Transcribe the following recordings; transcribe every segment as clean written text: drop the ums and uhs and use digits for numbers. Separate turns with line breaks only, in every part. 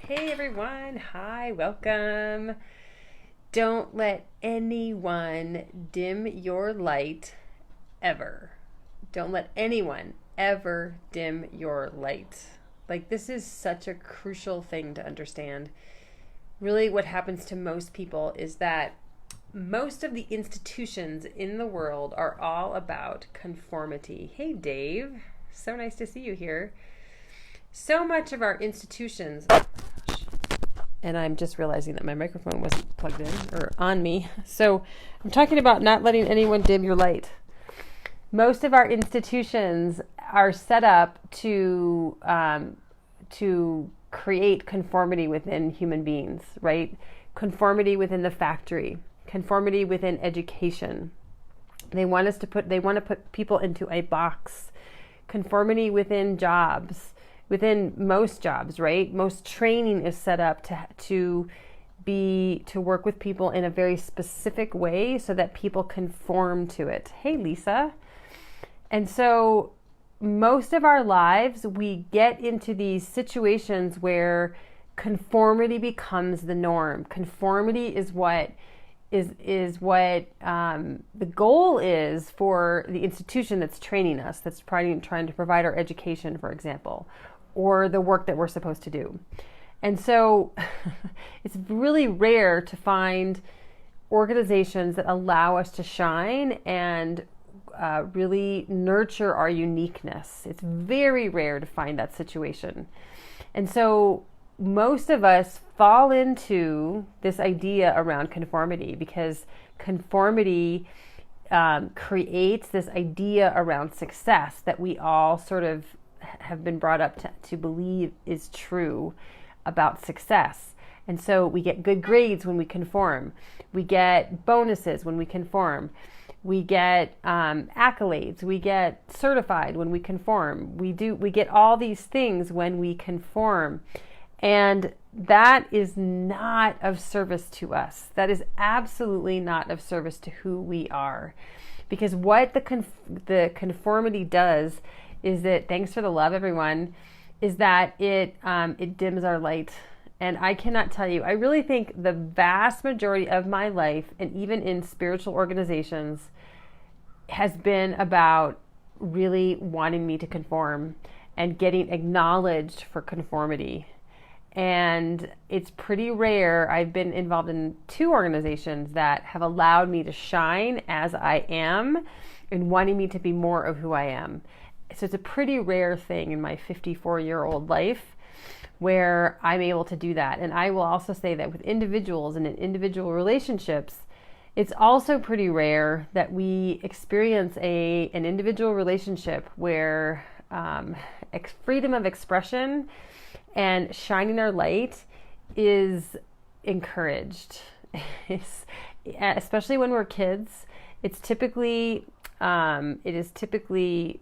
Hey everyone, hi, welcome. Don't let anyone dim your light ever. Don't let anyone ever dim your light. Like, this is such a crucial thing to understand. Really, what happens to most people is that most of the institutions in the world are all about conformity. Hey, Dave, so nice to see you here. So much of our institutions, and I'm just realizing that my microphone wasn't plugged in or on me. So I'm talking about not letting anyone dim your light. Most of our institutions are set up to create conformity within human beings, right? Conformity within the factory, conformity within education. They want to put people into a box. Conformity within jobs, within most jobs, right? Most training is set up to work with people in a very specific way so that people conform to it. Hey, Lisa. And so most of our lives, we get into these situations where conformity becomes the norm. Conformity is what the goal is for the institution that's training us, that's trying to provide our education, for example, or the work that we're supposed to do. And so it's really rare to find organizations that allow us to shine and really nurture our uniqueness. It's very rare to find that situation. And so most of us fall into this idea around conformity because conformity creates this idea around success that we all sort of have been brought up to believe is true about success. And so we get good grades when we conform. We get bonuses when we conform. We get accolades. We get certified when we conform. We get all these things when we conform. And that is not of service to us. That is absolutely not of service to who we are. Because what the conformity does is that, thanks for the love, everyone, is that it dims our light. And I cannot tell you, I really think the vast majority of my life, and even in spiritual organizations, has been about really wanting me to conform and getting acknowledged for conformity. And it's pretty rare. I've been involved in 2 organizations that have allowed me to shine as I am and wanting me to be more of who I am. So it's a pretty rare thing in my 54-year-old life where I'm able to do that. And I will also say that with individuals and in individual relationships, it's also pretty rare that we experience an individual relationship where freedom of expression and shining our light is encouraged. Especially when we're kids, it is typically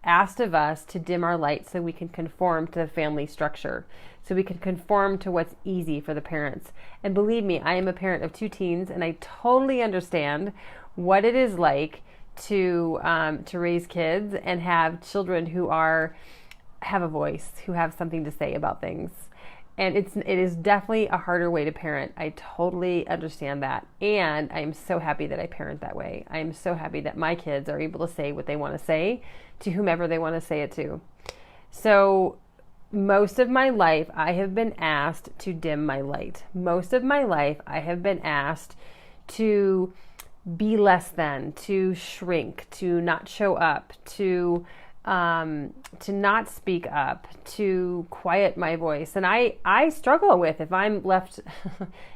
asked of us to dim our light so we can conform to the family structure, so we can conform to what's easy for the parents. And believe me, I am a parent of 2 teens, and I totally understand what it is like to raise kids and have children who have a voice, who have something to say about things. And it is definitely a harder way to parent. I totally understand that. And I am so happy that I parent that way. I am so happy that my kids are able to say what they want to say to whomever they want to say it to. So most of my life, I have been asked to dim my light. Most of my life, I have been asked to be less than, to shrink, to not show up, to not speak up, to quiet my voice. And I struggle with, if I'm left,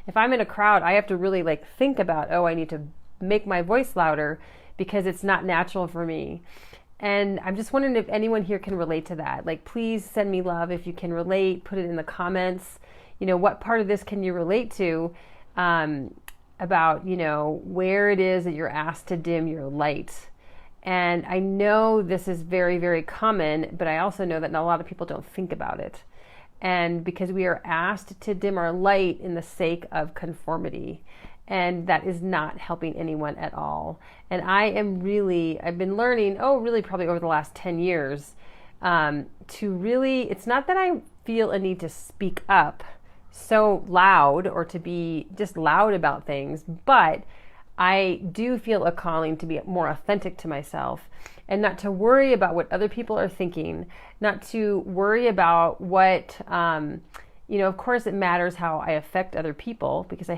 if I'm in a crowd, I have to really think about, I need to make my voice louder because it's not natural for me. And I'm just wondering if anyone here can relate to that. Please send me love if you can relate, put it in the comments. What part of this can you relate to about, where it is that you're asked to dim your light. And I know this is very, very common, but I also know that not a lot of people don't think about it. And because we are asked to dim our light in the sake of conformity. And that is not helping anyone at all. And I've been learning, really probably over the last 10 years, it's not that I feel a need to speak up, so loud or to be just loud about things, but I do feel a calling to be more authentic to myself and not to worry about what other people are thinking, not to worry about what, of course it matters how I affect other people because I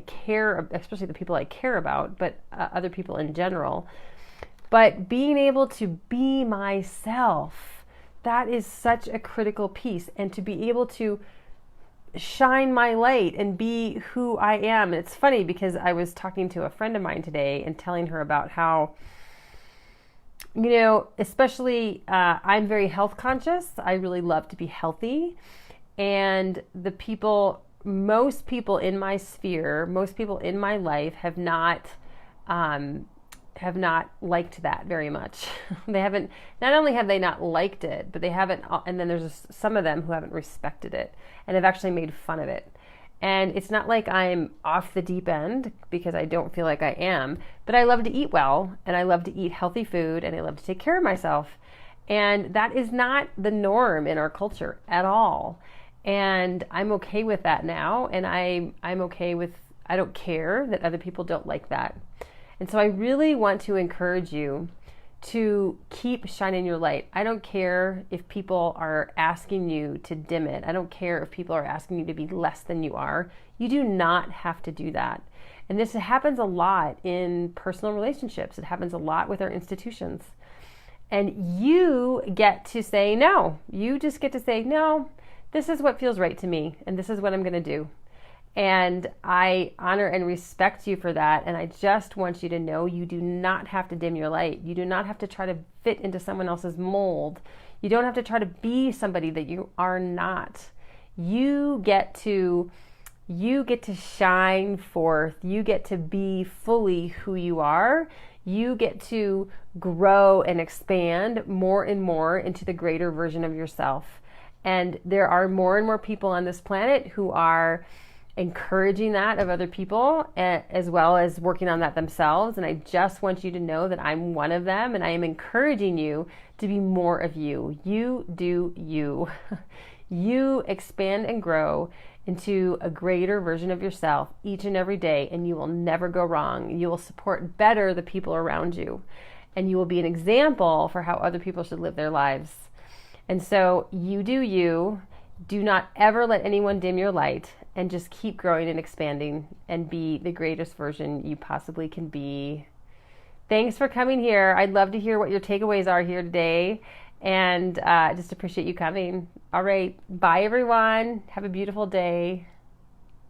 care, especially the people I care about, but other people in general. But being able to be myself, that is such a critical piece, and to be able to shine my light and be who I am. And it's funny because I was talking to a friend of mine today and telling her about how, especially I'm very health conscious. I really love to be healthy. And most people in my sphere, most people in my life have not liked that very much. They haven't, not only have they not liked it, but they haven't, and then there's some of them who haven't respected it and have actually made fun of it. And it's not like I'm off the deep end, because I don't feel like I am, but I love to eat well, and I love to eat healthy food, and I love to take care of myself. And that is not the norm in our culture at all. And I'm okay with that now, and I'm okay with, I don't care that other people don't like that. And so I really want to encourage you to keep shining your light. I don't care if people are asking you to dim it. I don't care if people are asking you to be less than you are. You do not have to do that. And this happens a lot in personal relationships. It happens a lot with our institutions. And you get to say no. You just get to say, no, this is what feels right to me, and this is what I'm going to do. And I honor and respect you for that. And I just want you to know you do not have to dim your light. You do not have to try to fit into someone else's mold. You don't have to try to be somebody that you are not. You get to shine forth. You get to be fully who you are. You get to grow and expand more and more into the greater version of yourself. And there are more and more people on this planet who are encouraging that of other people, as well as working on that themselves. And I just want you to know that I'm one of them, and I am encouraging you to be more of you. You do you. You expand and grow into a greater version of yourself each and every day, and you will never go wrong. You will support better the people around you, and you will be an example for how other people should live their lives. And so you do you. Do not ever let anyone dim your light, and just keep growing and expanding and be the greatest version you possibly can be. Thanks for coming here. I'd love to hear what your takeaways are here today, and just appreciate you coming. All right. Bye, everyone. Have a beautiful day.